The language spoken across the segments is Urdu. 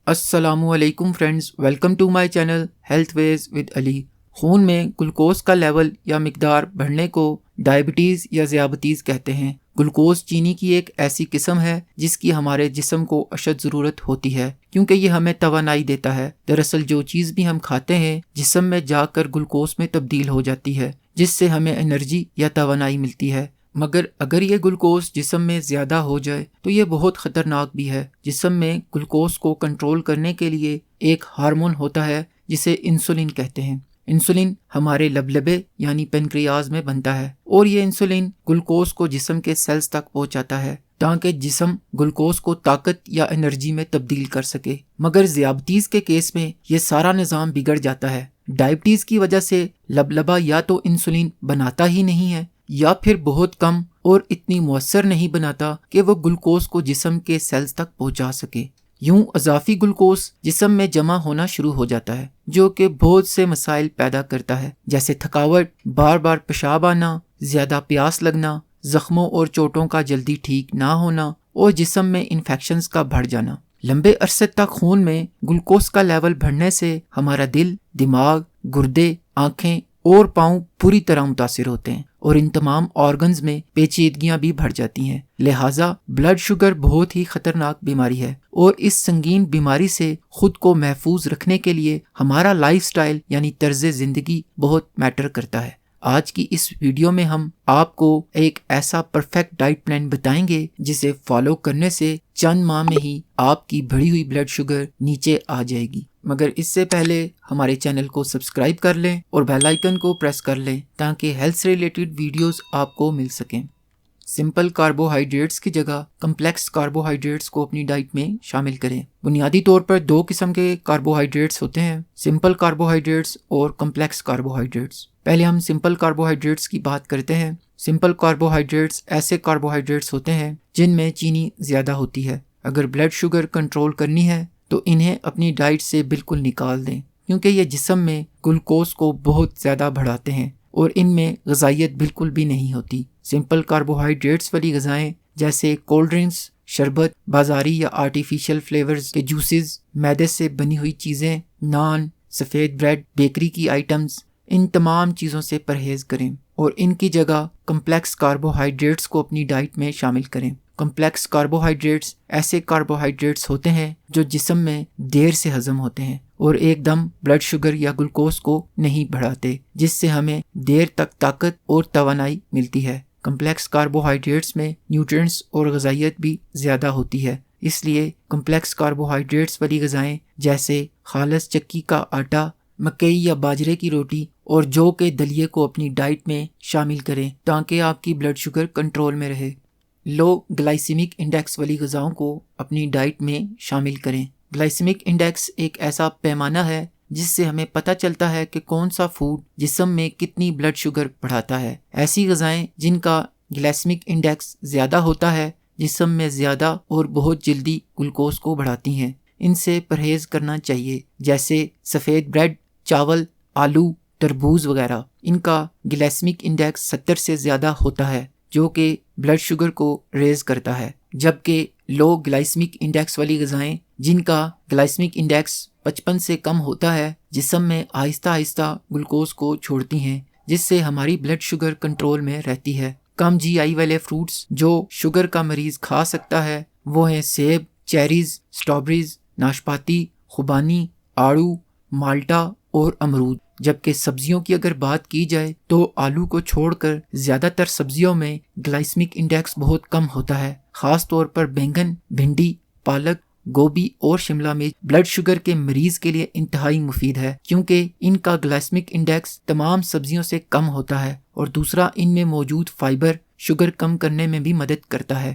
السلام علیکم friends, welcome to my channel health ways with Ali. خون میں گلوکوز کا لیول یا مقدار بڑھنے کو ڈائبٹیز یا ذیابطیس کہتے ہیں۔ گلوکوز چینی کی ایک ایسی قسم ہے جس کی ہمارے جسم کو اشد ضرورت ہوتی ہے کیونکہ یہ ہمیں توانائی دیتا ہے۔ دراصل جو چیز بھی ہم کھاتے ہیں جسم میں جا کر گلوکوز میں تبدیل ہو جاتی ہے جس سے ہمیں انرجی یا توانائی ملتی ہے، مگر اگر یہ گلوکوز جسم میں زیادہ ہو جائے تو یہ بہت خطرناک بھی ہے۔ جسم میں گلوکوز کو کنٹرول کرنے کے لیے ایک ہارمون ہوتا ہے جسے انسولین کہتے ہیں۔ انسولین ہمارے لبلبے یعنی پنکریاز میں بنتا ہے اور یہ انسولین گلوکوز کو جسم کے سیلز تک پہنچاتا ہے تاکہ جسم گلوکوز کو طاقت یا انرجی میں تبدیل کر سکے۔ مگر ذیابطیس کے کیس میں یہ سارا نظام بگڑ جاتا ہے۔ ڈائبٹیز کی وجہ سے لبلبہ یا تو انسولین بناتا ہی نہیں ہے یا پھر بہت کم اور اتنی مؤثر نہیں بناتا کہ وہ گلوکوز کو جسم کے سیلز تک پہنچا سکے۔ یوں اضافی گلوکوز جسم میں جمع ہونا شروع ہو جاتا ہے جو کہ بہت سے مسائل پیدا کرتا ہے، جیسے تھکاوٹ، بار بار پیشاب آنا، زیادہ پیاس لگنا، زخموں اور چوٹوں کا جلدی ٹھیک نہ ہونا اور جسم میں انفیکشنز کا بڑھ جانا۔ لمبے عرصے تک خون میں گلوکوز کا لیول بڑھنے سے ہمارا دل، دماغ، گردے، آنکھیں اور پاؤں پوری طرح متاثر ہوتے ہیں اور ان تمام آرگنز میں پیچیدگیاں بھی بڑھ جاتی ہیں۔ لہٰذا بلڈ شوگر بہت ہی خطرناک بیماری ہے اور اس سنگین بیماری سے خود کو محفوظ رکھنے کے لیے ہمارا لائف سٹائل یعنی طرز زندگی بہت میٹر کرتا ہے۔ آج کی اس ویڈیو میں ہم آپ کو ایک ایسا پرفیکٹ ڈائٹ پلان بتائیں گے جسے فالو کرنے سے چند ماہ میں ہی آپ کی بڑھی ہوئی بلڈ شوگر نیچے آ جائے گی۔ مگر اس سے پہلے ہمارے چینل کو سبسکرائب کر لیں اور بیل آئیکن کو پریس کر لیں تاکہ ہیلتھ سے ریلیٹڈ ویڈیوز آپ کو مل سکیں۔ سمپل کاربوہائیڈریٹس کی جگہ کمپلیکس کاربوہائیڈریٹس کو اپنی ڈائٹ میں شامل کریں۔ بنیادی طور پر دو قسم کے کاربوہائیڈریٹس ہوتے ہیں، سمپل کاربوہائیڈریٹس اور کمپلیکس کاربوہائیڈریٹس۔ پہلے ہم سمپل کاربوہائیڈریٹس کی بات کرتے ہیں۔ سمپل کاربوہائیڈریٹس ایسے کاربوہائیڈریٹس ہوتے ہیں جن میں چینی زیادہ ہوتی ہے۔ اگر بلڈ شوگر کنٹرول کرنی ہے تو انہیں اپنی ڈائٹ سے بالکل نکال دیں کیونکہ یہ جسم میں گلوکوز کو بہت زیادہ بڑھاتے ہیں اور ان میں غذائیت بالکل بھی نہیں ہوتی۔ سمپل کاربوہائیڈریٹس والی غذائیں جیسے کولڈ ڈرنکس، شربت، بازاری یا آرٹیفیشل فلیورز کے جوسز، میدے سے بنی ہوئی چیزیں، نان، سفید بریڈ، بیکری کی آئٹمز، ان تمام چیزوں سے پرہیز کریں اور ان کی جگہ کمپلیکس کاربوہائیڈریٹس کو اپنی ڈائٹ میں شامل کریں۔ کمپلیکس کاربوہائیڈریٹس ایسے کاربوہائیڈریٹس ہوتے ہیں جو جسم میں دیر سے ہضم ہوتے ہیں اور ایک دم بلڈ شوگر یا گلوکوز کو نہیں بڑھاتے، جس سے ہمیں دیر تک طاقت اور توانائی ملتی ہے۔ کمپلیکس کاربوہائیڈریٹس میں نیوٹرینٹس اور غذائیت بھی زیادہ ہوتی ہے، اس لیے کمپلیکس کاربوہائیڈریٹس والی غذائیں جیسے خالص چکی کا آٹا، مکئی یا باجرے کی روٹی اور جو کے دلیے کو اپنی ڈائٹ میں شامل کریں تاکہ آپ کی بلڈ شوگر کنٹرول میں رہے۔ لو گلائسیمک انڈیکس والی غذاؤں کو اپنی ڈائٹ میں شامل کریں۔ گلائسیمک انڈیکس ایک ایسا پیمانہ ہے جس سے ہمیں پتہ چلتا ہے کہ کون سا فوڈ جسم میں کتنی بلڈ شوگر بڑھاتا ہے۔ ایسی غذائیں جن کا گلائسیمک انڈیکس زیادہ ہوتا ہے جسم میں زیادہ اور بہت جلدی گلوکوز کو بڑھاتی ہیں، ان سے پرہیز کرنا چاہیے، جیسے سفید بریڈ، چاول، آلو، تربوز وغیرہ۔ ان کا گلائسیمک انڈیکس 70 سے زیادہ ہوتا ہے جو کہ بلڈ شوگر کو ریز کرتا ہے، جبکہ لو گلائسیمک انڈیکس والی غذائیں جن کا گلائسیمک انڈیکس 55 سے کم ہوتا ہے جسم میں آہستہ آہستہ گلوکوز کو چھوڑتی ہیں، جس سے ہماری بلڈ شوگر کنٹرول میں رہتی ہے۔ کم جی آئی والے فروٹس جو شوگر کا مریض کھا سکتا ہے وہ ہیں سیب، چیریز، سٹرابریز، ناشپاتی، خوبانی، آڑو، مالٹا اور امرود۔ جبکہ سبزیوں کی اگر بات کی جائے تو آلو کو چھوڑ کر زیادہ تر سبزیوں میں گلائسیمک انڈیکس بہت کم ہوتا ہے، خاص طور پر بینگن، بھنڈی، پالک، گوبھی اور شملہ مرچ بلڈ شوگر کے مریض کے لیے انتہائی مفید ہے کیونکہ ان کا گلائسیمک انڈیکس تمام سبزیوں سے کم ہوتا ہے، اور دوسرا ان میں موجود فائبر شوگر کم کرنے میں بھی مدد کرتا ہے۔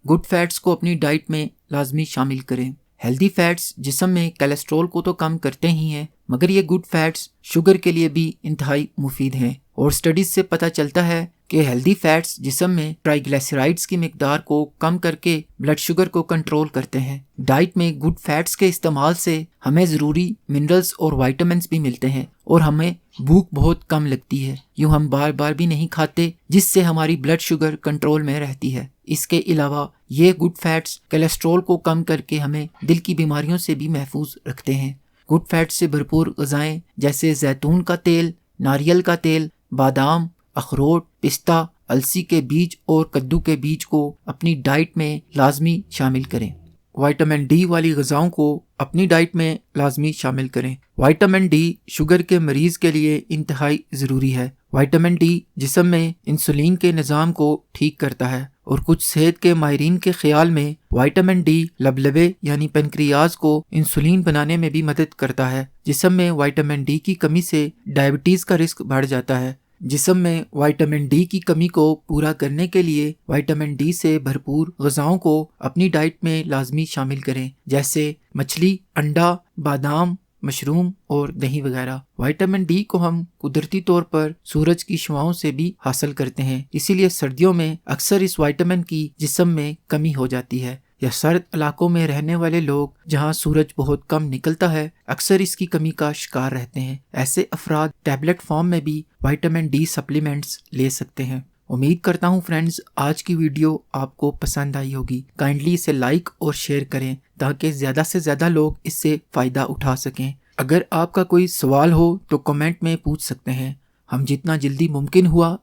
گڈ فیٹس کو اپنی ڈائٹ میں لازمی شامل کریں۔ ہیلدی فیٹس جسم میں کولیسٹرول کو تو کم کرتے ہی ہیں مگر یہ گڈ فیٹس شوگر کے لیے بھی انتہائی مفید ہیں، اور سٹڈیز سے پتہ چلتا ہے کہ ہیلدی فیٹس جسم میں ٹرائیگلیسیرائڈز کی مقدار کو کم کر کے بلڈ شوگر کو کنٹرول کرتے ہیں۔ ڈائٹ میں گڈ فیٹس کے استعمال سے ہمیں ضروری منرلز اور وائٹامنس بھی ملتے ہیں اور ہمیں بھوک بہت کم لگتی ہے، یوں ہم بار بار بھی نہیں کھاتے، جس سے ہماری بلڈ شوگر کنٹرول میں رہتی ہے۔ اس کے علاوہ یہ گڈ فیٹس کولیسٹرول کو کم کر کے ہمیں دل کی بیماریوں سے بھی محفوظ رکھتے ہیں۔ گڈ فیٹس سے بھرپور غذائیں جیسے زیتون کا تیل، ناریل کا تیل، بادام، اخروٹ، پستہ، السی کے بیج اور کدو کے بیج کو اپنی ڈائٹ میں لازمی شامل کریں۔ وائٹامن ڈی والی غذاؤں کو اپنی ڈائٹ میں لازمی شامل کریں۔ وائٹامن ڈی شوگر کے مریض کے لیے انتہائی ضروری ہے۔ وائٹامن ڈی جسم میں انسولین کے نظام کو ٹھیک کرتا ہے اور کچھ صحت کے ماہرین کے خیال میں وائٹامن ڈی لبلبے یعنی پنکریاز کو انسولین بنانے میں بھی مدد کرتا ہے۔ جسم میں وائٹامن ڈی کی کمی سے ڈائبٹیز کا رسک بڑھ جاتا ہے۔ جسم میں وائٹامن ڈی کی کمی کو پورا کرنے کے لیے وائٹامن ڈی سے بھرپور غذاؤں کو اپنی ڈائٹ میں لازمی شامل کریں، جیسے مچھلی، انڈا، بادام، مشروم اور دہی وغیرہ۔ وائٹامن ڈی کو ہم قدرتی طور پر سورج کی شعاؤں سے بھی حاصل کرتے ہیں، اسی لیے سردیوں میں اکثر اس وائٹامن کی جسم میں کمی ہو جاتی ہے، یا سرد علاقوں میں رہنے والے لوگ جہاں سورج بہت کم نکلتا ہے اکثر اس کی کمی کا شکار رہتے ہیں۔ ایسے افراد ٹیبلٹ فارم میں بھی وائٹامن ڈی سپلیمنٹس لے سکتے ہیں۔ امید کرتا ہوں فرینڈز آج کی ویڈیو آپ کو پسند آئی ہوگی۔ کائنڈلی اسے لائک اور شیئر کریں تاکہ زیادہ سے زیادہ لوگ اس سے فائدہ اٹھا سکیں۔ اگر آپ کا کوئی سوال ہو تو کمنٹ میں پوچھ سکتے ہیں، ہم جتنا جلدی ممکن ہوا